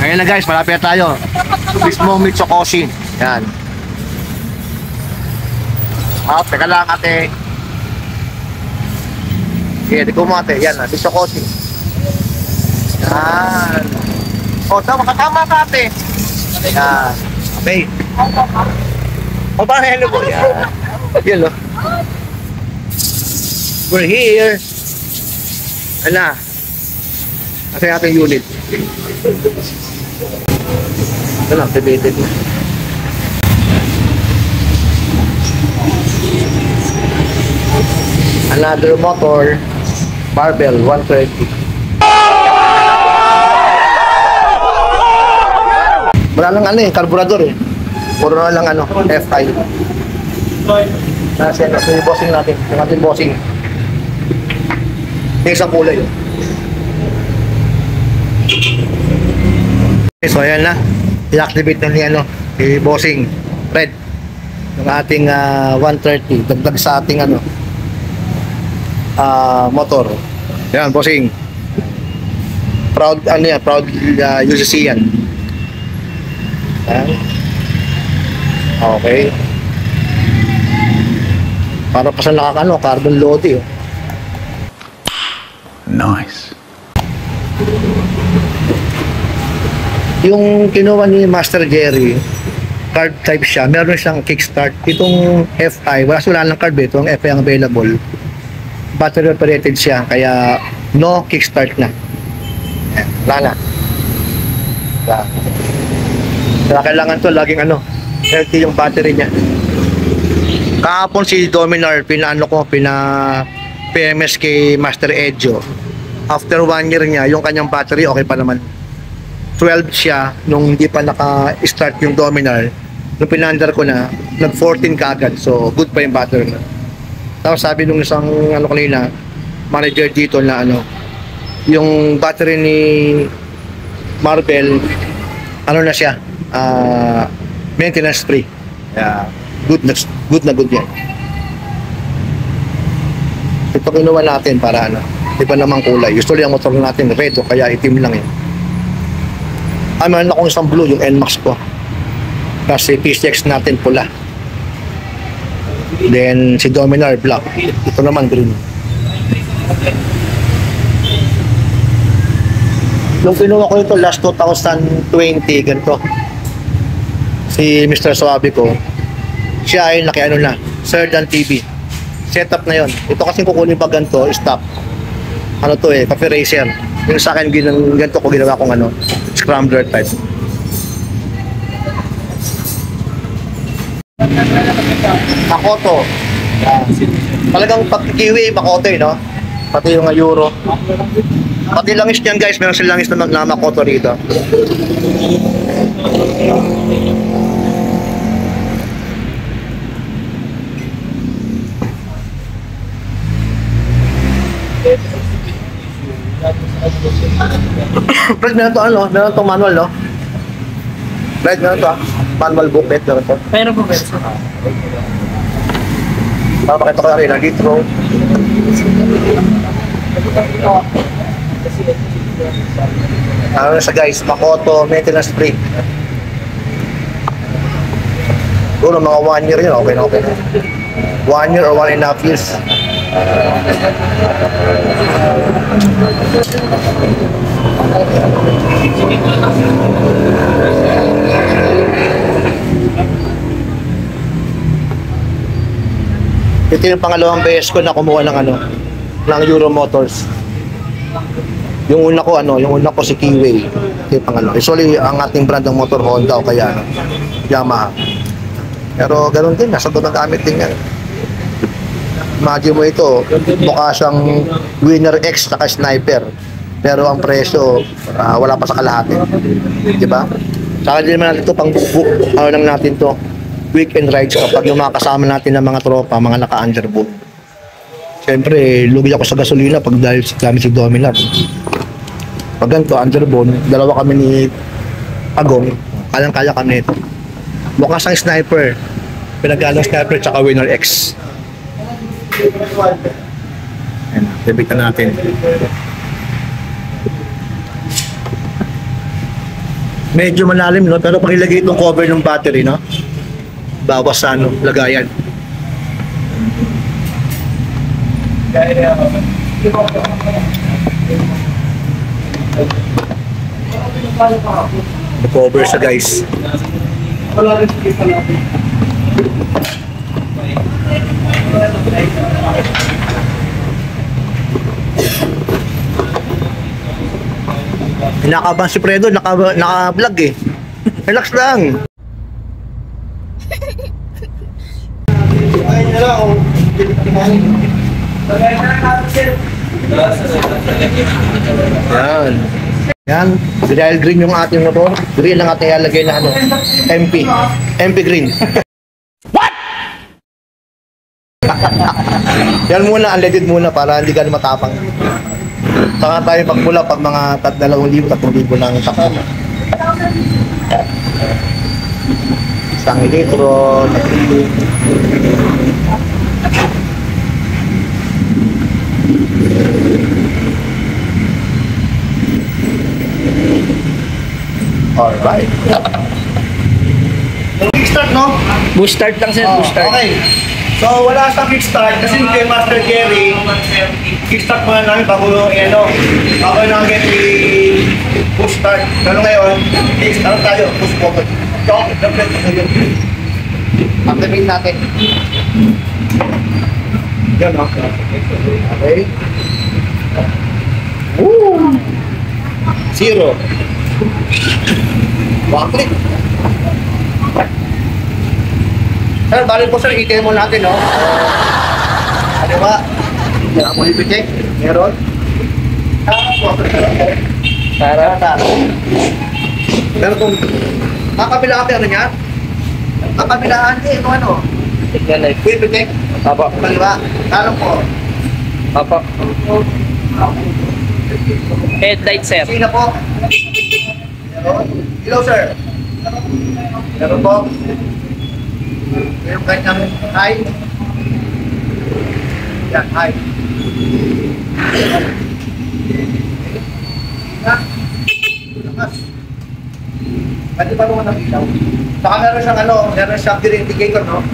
Ayan na guys, malapit na tayo. Mismo Mitsukoshi. Yan. Teka lang ate. Okay, di ko mo ate. Yan na, Mitsukoshi. Yan. Tama ka ate. Yan. Okay. Parang hello po. Yan. Yan o. We're here. Ano? Kasi ating unit. Ito lang, activated na. Another motor, Barbell 130. Wala lang ano carburetor eh. Puro na lang FI. Nasa yung bossing natin, yung ating bossing. Yung isang kulay. Okay, so ayan na. I-activate na niya yung bossing red. Yung ating 130. Dagdag sa ating motor. Yan, bossing. Proud, proud UCC yan. Yan. Okay. Para pa sa carbon load eh. Nice. Yung kinuha ni Master Jerry, card type siya, meron siyang kickstart. Itong FI, wala lang card ito, ang FI ang available. Battery operated siya, kaya no kickstart na. Wala na. Kaya kailangan to laging healthy yung battery niya. Kahapon si Dominar, PMS kay Master Edjo. After 1 year niya, yung kanyang battery okay pa naman. 12 siya nung hindi pa naka-start yung Dominar. Nung pinandar ko na, nag-14 kaagad. So, good pa yung battery na. Tapos sabi nung isang kanina, manager dito na yung battery ni Marvel, na siya, maintenance free. Good na good yan. Ito kinuha natin para iba namang kulay. Usually ang motor natin red o kaya itim lang yan. Meron akong isang blue, yung NMAX ko. Kasi PCX natin pula. Then si Dominar black. Ito naman green. Nung kinuha ko ito last 2020 ganito. Si Mr. Suabe ko, siya ay na, Serdan TV. Setup na yon. Ito kasi kukunin pa ganito, stop. Coffee racer. Yung sa akin, ganito ko ginawa kong scrambler type. Makoto. Talagang pag-kiwi, Makoto no? Pati yung Euro. Pati langis niyan guys, meron silang langis na Makoto rito. Fred, meron to meron to manual Fred, meron to manual booklet meron to. Meron po ba? Papakita ko rin dito. Na siya guys, Makoto maintenance free. Siguro mga 1 year yun, okay na. 1 year or 1.5 years. Ito yung pangalawang beses ko na kumuha ng Euro Motors. Yung una ko si Kiwi. Ito yung pangalawa. Usually ang ating brand ng motor Honda o kaya Yamaha. Pero ganoon din, nasa doon ang gamit din yan. Imagine mo ito, mukha siyang Winner X saka Sniper. Pero ang presyo, wala pa sa kalahati. Diba? Saka din naman natin ito, lang natin to weekend rides kapag yung mga kasama natin ng mga tropa, mga naka-underboot. Siyempre, lugi ako sa gasolina pag dahil gamit si Dominar. Pag ganito, underboot, dalawa kami ni Agong, kayang-kaya kami ito. Mukha sang Sniper. Pinag-alang Sniper tsaka Winner X. Ayan, tibitan natin. Medyo malalim, no? Pero pag ilagay itong cover ng battery, no? Bawas sa ano, lagayan. Cover sa guys. Kinakabahan si Fredo, naka-vlog eh. Relax lang. Ayun na lang, oh. Yan. Yan. Dahil green yung ating motor, green lang ating ilalagay na ano, MP. MP green. What? Yan muna, unleaded muna para hindi ka matapang. Saka tayo pagmula pag mga 2,000, 3,000 ng takbo. Isang litro, alright. Kickstart, no? Boost start lang sir, boost start. Okay. So, wala sa kickstart kasi kay Master Jerry, kickstart muna namin bago bago namin push start. Pero ngayon, kickstart tayo, push forward. So, dapat ngayon. Activate natin. Yan, no? Okay. Woo! 0. One click. Sir, balik po sir, i-demo natin, no? Ano ba? Kailangan mo i-check. Meron. Para. Pero kung kakabilaan ka ano niya? Kakabilaan eh, kung ano? Signal light. I-check. Apo. Kaliwa. Talong po. Apo. Headlight sir. Sina po. Meron. Hello, sir. Meron po. Yung kanyang high. Yan, high. Lakas. Pwede pa naman ang ilaw. Saka meron siyang meron siyang gear indicator, no?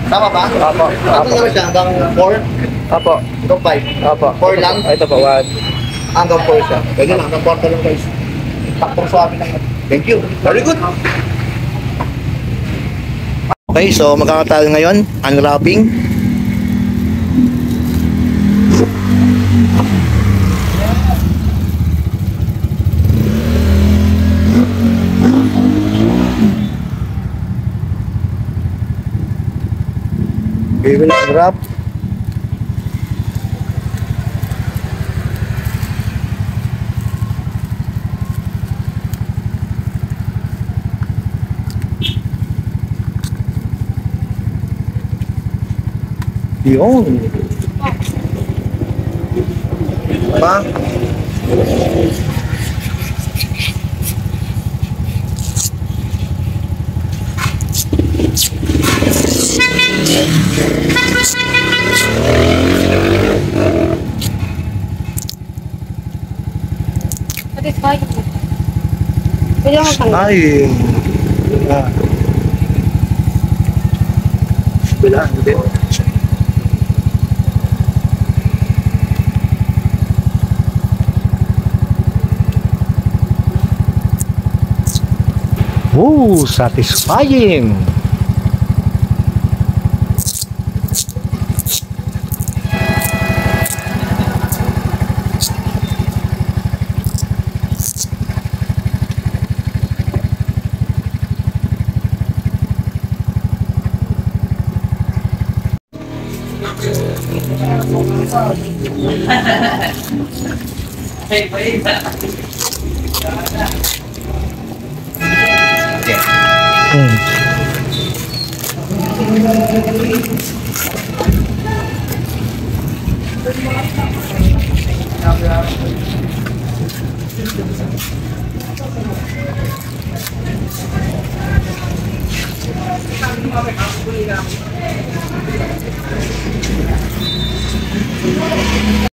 Tama ba? Apo. Ano meron siya? Hanggang 4? Apo. Hanggang 5? Apo. 4 lang? Ito po, 1. Hanggang 4 siya. Pwede lang, hanggang 4 lang guys. Takpong suwabi lang. Thank you. Very good. Okay, so magkakatayo ngayon, unwrapping. We will unwrap. Yun. Pa? Satisfied. Pwede ako magtanggal. Ay. Wala, hindi. Oh, satisfying.